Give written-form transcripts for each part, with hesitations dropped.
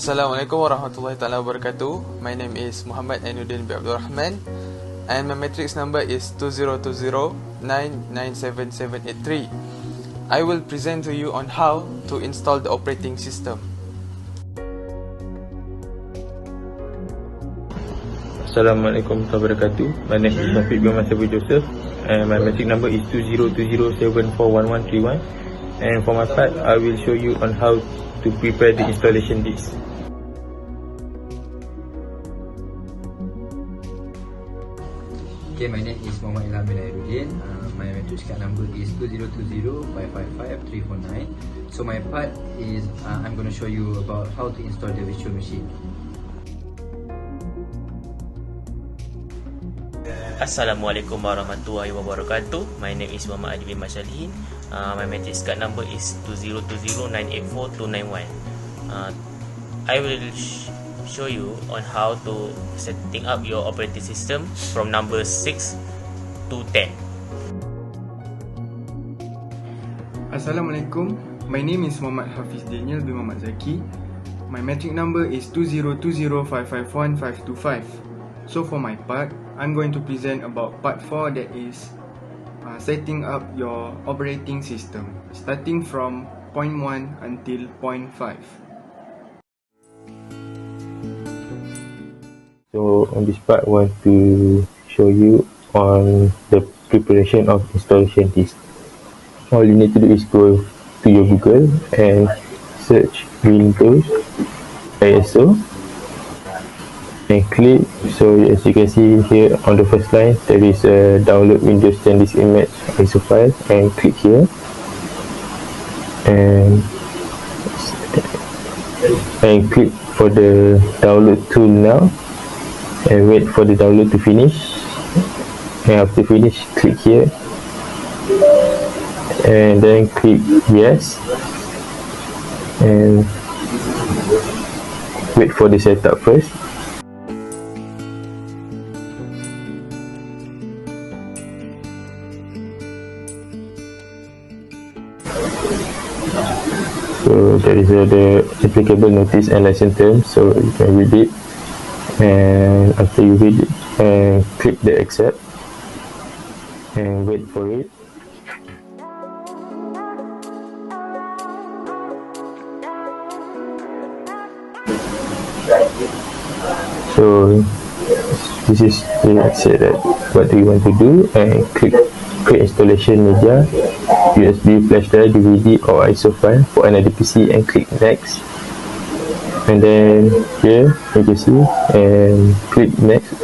Assalamualaikum warahmatullahi taala wabarakatuh. My name is Muhamad bin Abdul Rahman, and my matrix number is 2020997783. I will present to you on how to install the operating system. Assalamualaikum warahmatullahi wabarakatuh. My name is Joseph, and my matrix number is 2020741131. And for my part, I will show you on how to prepare the installation disk. Okay, my name is Muhammad. My matrix card number is 2020555349. So my part is I'm going to show you about how to install the virtual machine. Assalamualaikum warahmatullahi wabarakatuh. My name is Muhammad bin Masalihin. My matrix card number is 2020984291. I will show you on how to setting up your operating system from number 6 to 10. Assalamualaikum. My name is Muhammad Hafiz Daniel bin Muhammad Zaki. My matrix number is 202055515525. So for my part, I'm going to present about part 4, that is setting up your operating system, starting from point 1 until point 5. So on this part, I want to show you on the preparation of installation disk. All you need to do is go to your Google and search Windows ISO and click. So as you can see here on the first line, there is a download Windows 10 disk image ISO file, and click here and click for the download tool now, and wait for the download to finish. And after finish, click here and then click yes, and wait for the setup first. So there is the applicable notice and license terms, so you can read it, and after you read it, click the accept and wait for it. So this is say that what do you want to do, and click create installation media, USB flash drive, DVD or ISO file for another PC, and click next. And then here you can see, and click next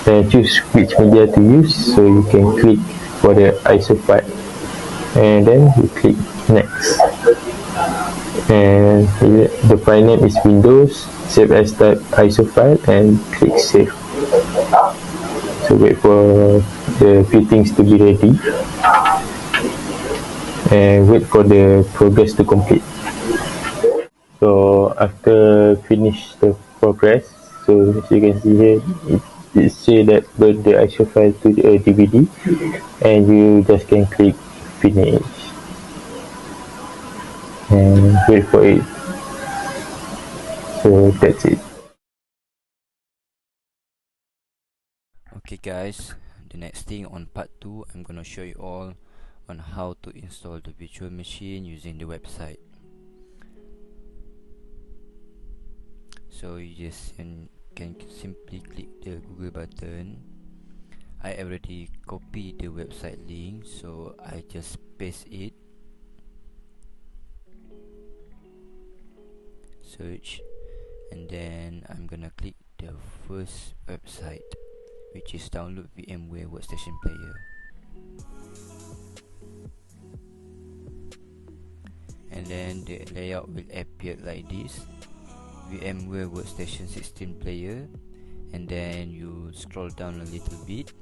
and choose which media to use, so you can click for the ISO file, and then you click next, and here the file name is Windows, save as type ISO file, and click save. So wait for the fittings to be ready and wait for the progress to complete. So after finish the progress, so as you can see here, it say that burn the ISO file to the DVD, and you just can click finish and wait for it. So that's it. Okay guys, the next thing on part 2, I'm gonna show you all on how to install the virtual machine using the website. So you just can simply click the Google button. I already copied the website link, so I just paste it, search, and then I'm gonna click the first website, which is download VMware Workstation Player. And then the layout will appear like this: VMware Workstation 16 Player, and then you scroll down a little bit,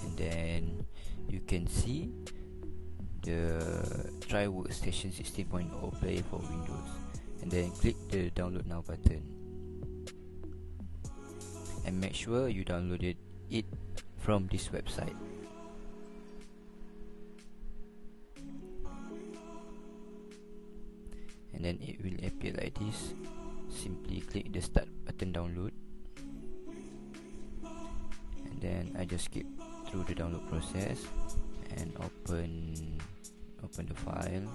and then you can see the Try Workstation 16.0 Player for Windows, and then click the download now button, and make sure you downloaded it from this website. and then it will appear like this. Simply click the start button download, and then I just skip through the download process and open the file.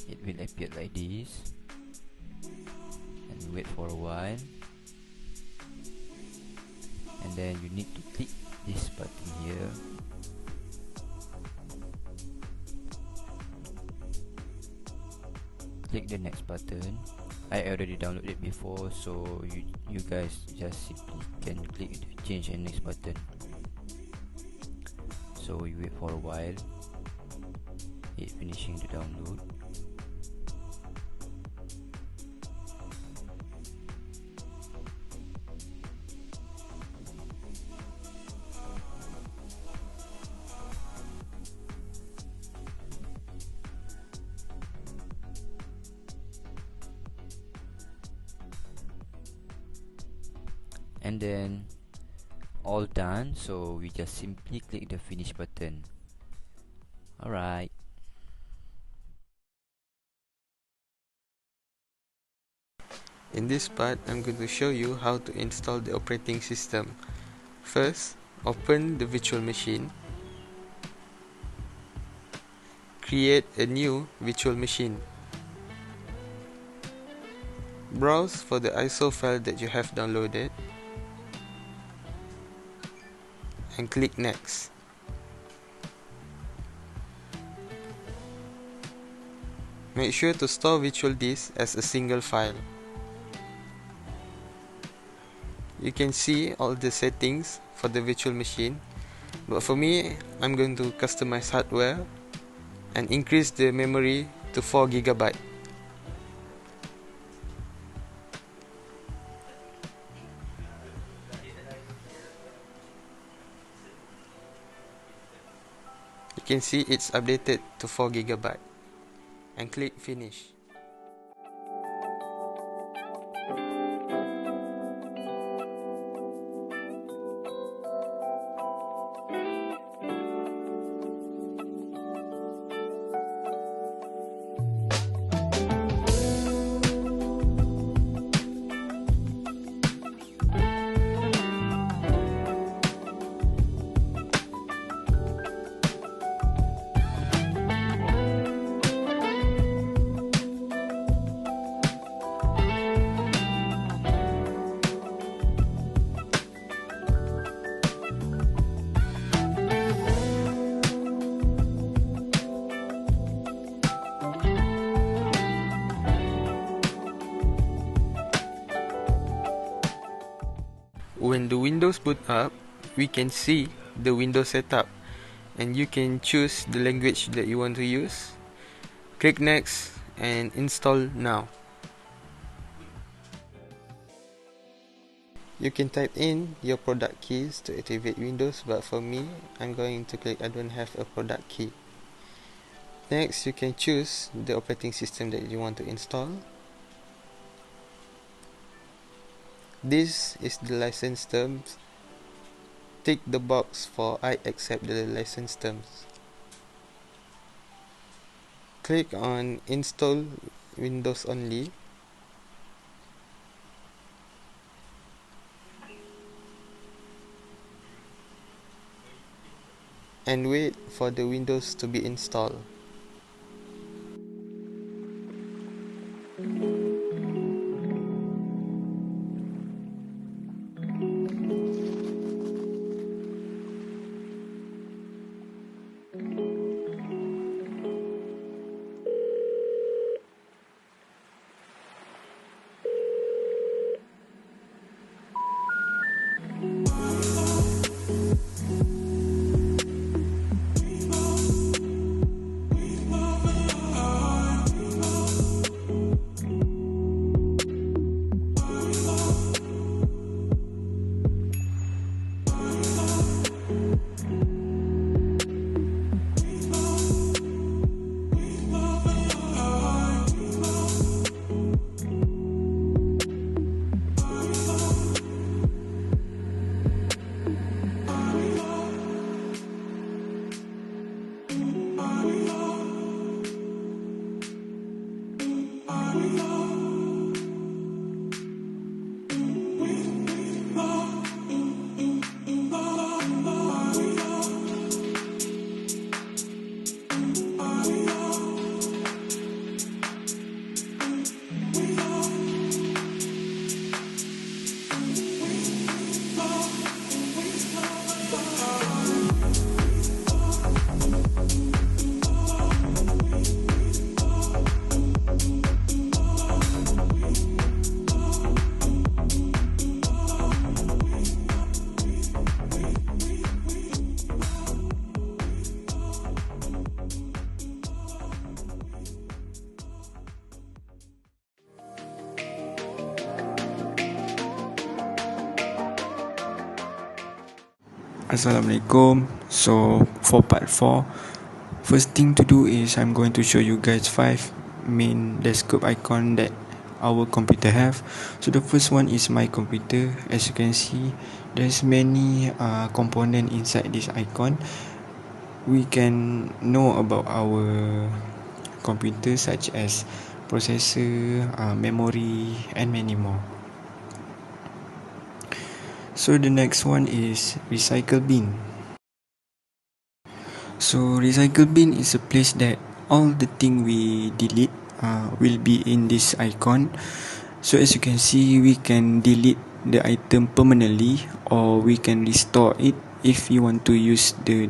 It will appear like this, and wait for a while, and then you need to click this button here. Click the next button. I already downloaded before, so you guys just simply can click the change and next button. So you wait for a while, it finishing the download. And then all done, so we just simply click the finish button. Alright. In this part, I'm going to show you how to install the operating system. First, open the virtual machine. Create a new virtual machine. Browse for the ISO file that you have downloaded and click next. Make sure to store virtual disk as a single file. You can see all the settings for the virtual machine, but for me, I'm going to customize hardware and increase the memory to 4 GB. You can see it's updated to 4 GB and click finish. When the Windows boot up, we can see the Windows setup, and you can choose the language that you want to use. Click next and install now. You can type in your product keys to activate Windows, but for me, I'm going to click I don't have a product key. Next, you can choose the operating system that you want to install. This is the license terms. Tick the box for I accept the license terms. Click on install Windows only. And wait for the Windows to be installed. Assalamualaikum. So for part 4, first thing to do is I'm going to show you guys 5 main desktop icon that our computer have. So the first one is my computer. As you can see, there's many component inside this icon. We can know about our computer such as processor, memory and many more. So the next one is recycle bin. So recycle bin is a place that all the thing we delete will be in this icon. So as you can see, we can delete the item permanently, or we can restore it if you want to use the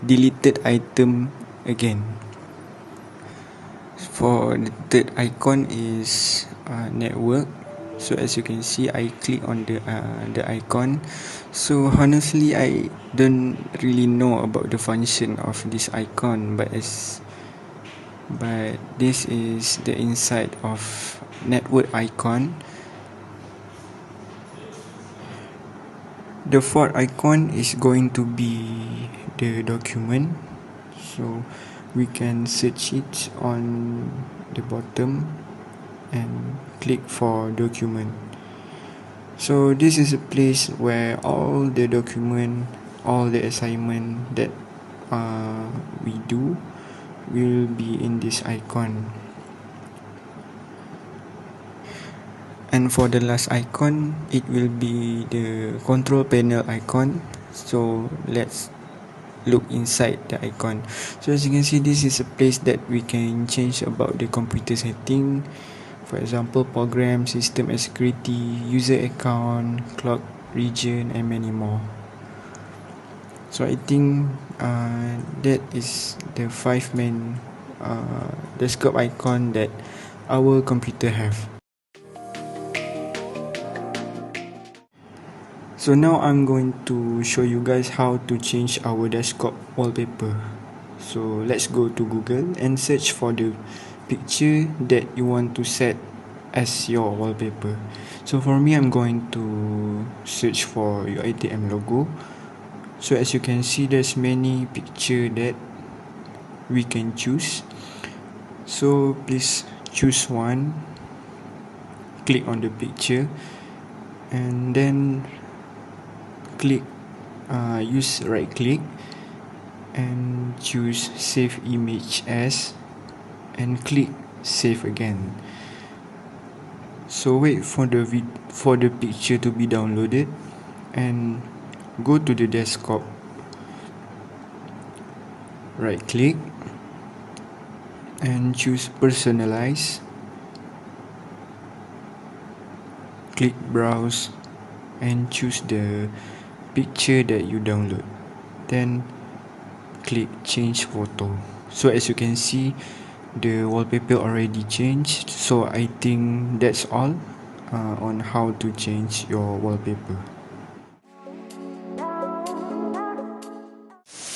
deleted item again. For the third icon is network. So as you can see, I click on the icon. So honestly, I don't really know about the function of this icon, but this is the inside of network icon. The fourth icon is going to be the document. So we can search it on the bottom and click for document. So this is a place where all the document, all the assignment that we do will be in this icon. And for the last icon, it will be the control panel icon. So let's look inside the icon. So as you can see, this is a place that we can change about the computer setting. For example, program, system and security, user account, clock region and many more. So I think that is the 5 main desktop icon that our computer have. So now I'm going to show you guys how to change our desktop wallpaper. So let's go to Google and search for the picture that you want to set as your wallpaper. So for me, I'm going to search for your ATM logo. So as you can see, there's many picture that we can choose. So please choose one, click on the picture and then click use right click and choose save image as and click save again. So wait for the picture to be downloaded and go to the desktop, right click and choose personalize, click browse and choose the picture that you download, then click change photo. So as you can see, the wallpaper already changed. So I think that's all on how to change your wallpaper.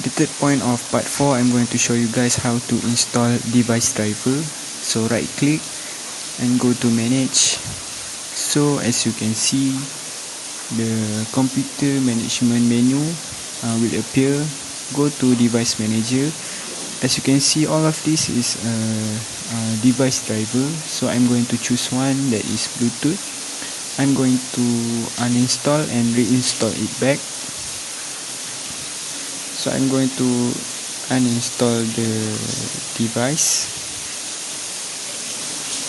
The third point of part 4, I'm going to show you guys how to install device driver. So right click and go to manage. So as you can see, the computer management menu will appear. Go to device manager. As you can see, all of this is a device driver. So I'm going to choose one that is Bluetooth. I'm going to uninstall and reinstall it back. So I'm going to uninstall the device.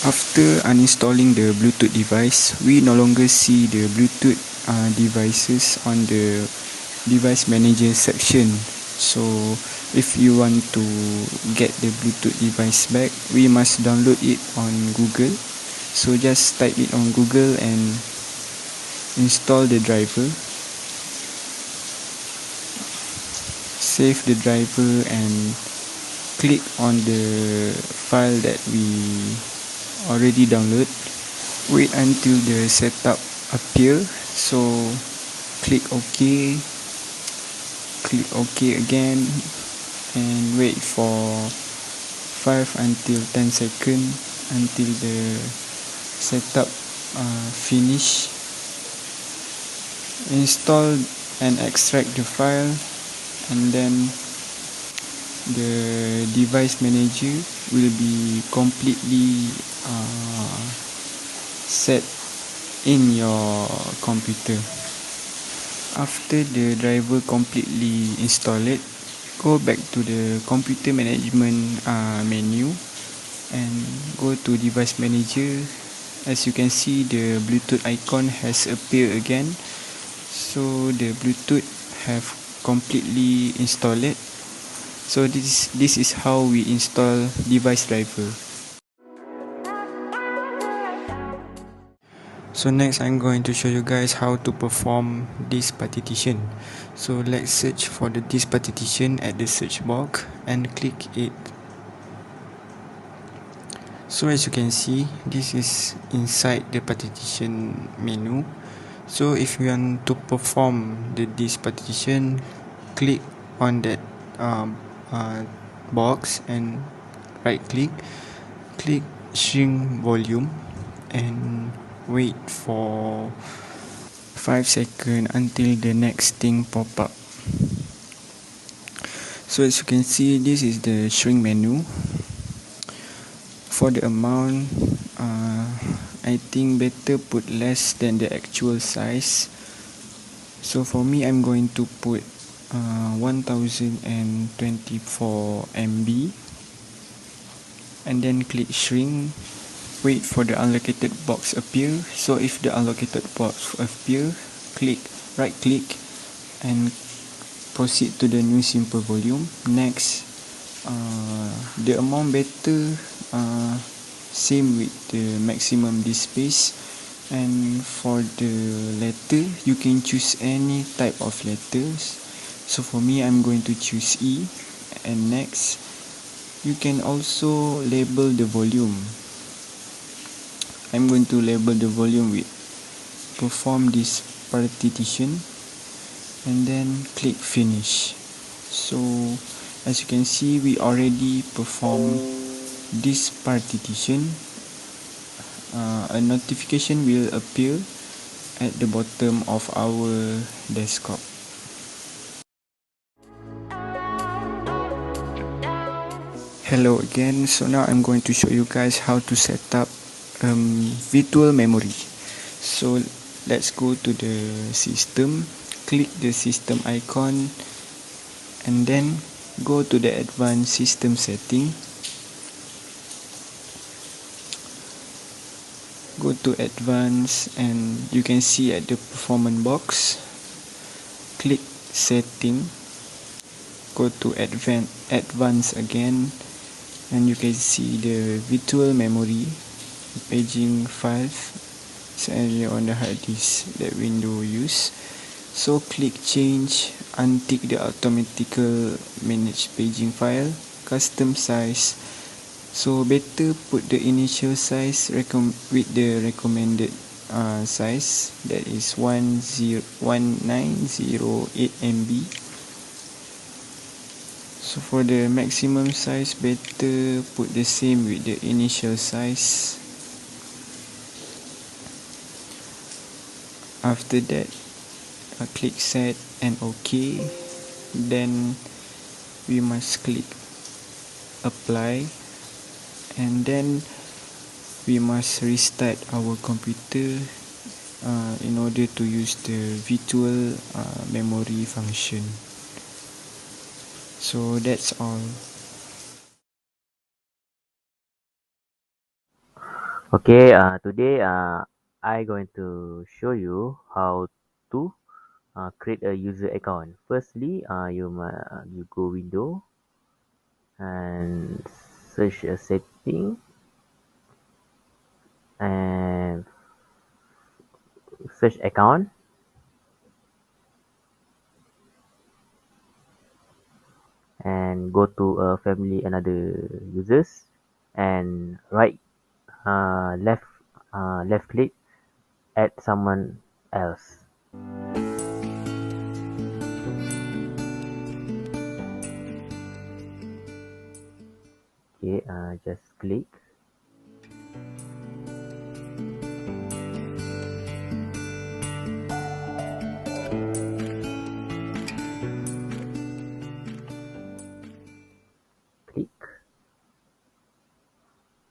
After uninstalling the Bluetooth device, we no longer see the Bluetooth devices on the device manager section. So if you want to get the Bluetooth device back, we must download it on Google. So just type it on Google and install the driver, save the driver and click on the file that we already download. Wait until the setup appear. So click OK, click OK again and wait for 5 until 10 seconds until the setup finish. Install and extract the file, and then the device manager will be completely set in your computer. After the driver completely installed, go back to the computer management menu and go to device manager. As you can see, the Bluetooth icon has appeared again, so the Bluetooth have completely installed. So this is how we install device driver. So next I'm going to show you guys how to perform disk partition. So let's search for the disk partition at the search box and click it. So as you can see, this is inside the partition menu. So if you want to perform the disk partition, click on that box and right click shrink volume and wait for 5 seconds until the next thing pop up. So as you can see, this is the shrink menu. For the amount, I think better put less than the actual size. So for me, I'm going to put 1024 MB and then click shrink. Wait for the allocated box appear. So if the allocated box appear, right click and proceed to the new simple volume. Next, the amount better same with the maximum disk space. And for the letter, you can choose any type of letters. So for me, I'm going to choose E. And next, you can also label the volume. I'm going to label the volume with perform this partition and then click finish. So as you can see, we already performed this partition. A notification will appear at the bottom of our desktop. Hello again. So now I'm going to show you guys how to set up virtual memory. So let's go to the system, click the system icon and then go to the advanced system setting. Go to advanced and you can see at the performance box, click setting, go to advanced again and you can see the virtual memory paging 5 on the hard disk that window use. So click change, untick the automatical manage paging file, custom size. So better put the initial size with the recommended size, that is 1908 MB. So for the maximum size, better put the same with the initial size. After that, click set and OK. Then we must click apply and then we must restart our computer in order to use the virtual memory function. So that's all. Okay, today I going to show you how to create a user account. Firstly, you go window and search a setting and search account and go to family another users and left click add someone else. Okay, just click.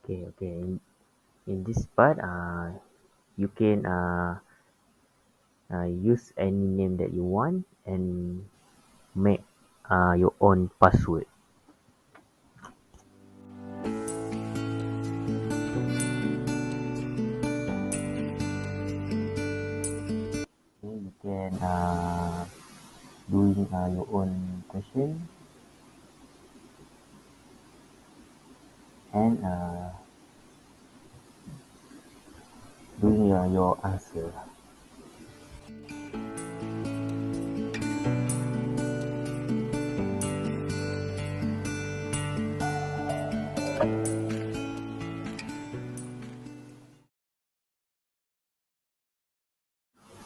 Okay. In this part, you can use any name that you want and make your own password. Okay, you can doing your own question and doing your answer.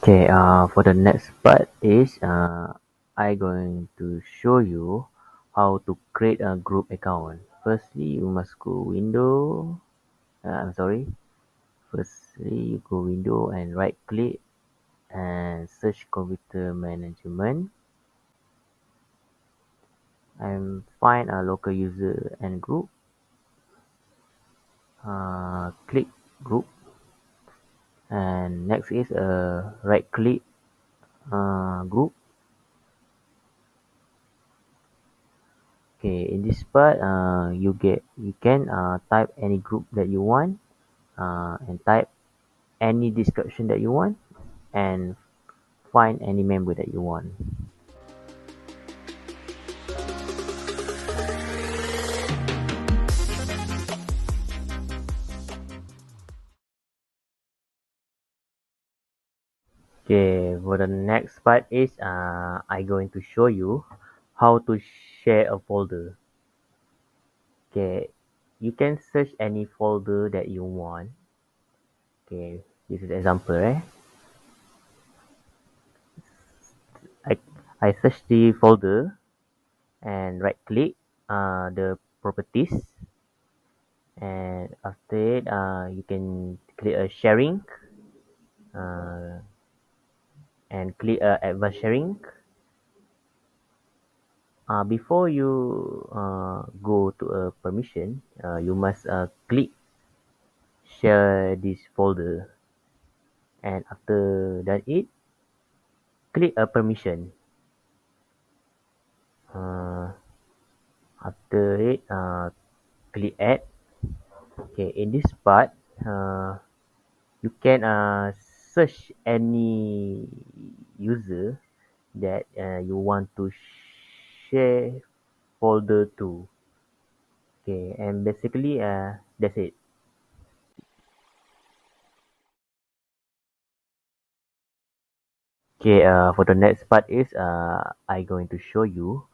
Okay, for the next part is I going to show you how to create a group account. Firstly, you must go window. I'm sorry. Firstly, you go window and right click and search computer management and find a local user and group. Click group and next is right click group. Okay, in this part, you can type any group that you want and type any description that you want and find any member that you want. Okay, for the next part is I going to show you how to share a folder. Okay, you can search any folder that you want. Okay, this is example, eh? I I search the folder and right click the properties and after it you can click a sharing uh, and click advanced sharing. Before you go to a permission, you must click share this folder and after that it click a permission. uh, After it click add. Okay, in this part you can search any user that you want to share folder to. Okay, and basically that's it. Okay, for the next part is I going to show you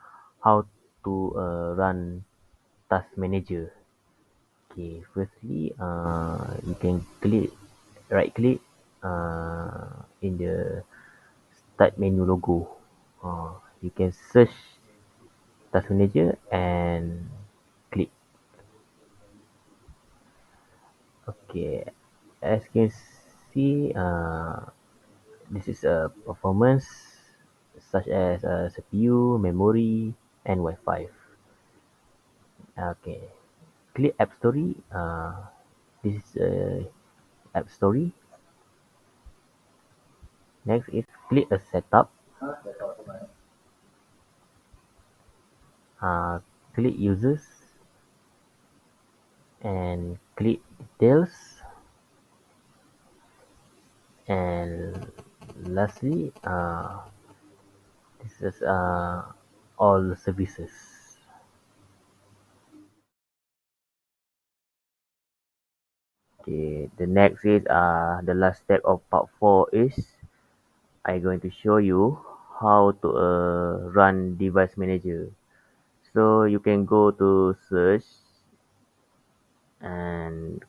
how to run task manager. Okay, firstly you can right click in the start menu logo. You can search task manager and click. Okay, as you can see, this is a performance such as CPU, memory, and Wi-Fi. Okay, click App Story. This is App Story. Next is click a setup. Uh, Click users and click details. And lastly, this is all services. Okay, the next is the last step of part 4 is I going to show you how to run device manager. So you can go to search and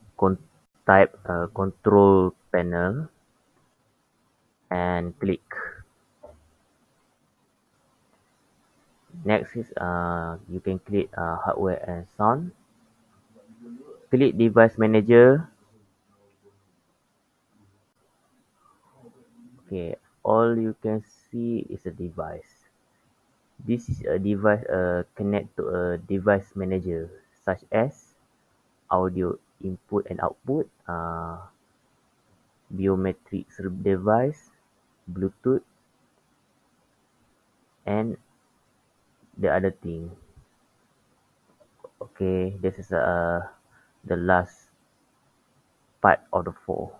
type control panel and click. Next is you can click hardware and sound. Click device manager. Okay, all you can see is a device. This is a device connect to a device manager such as audio input and output, biometric device, Bluetooth, and the other thing. Okay, this is the last part of the four.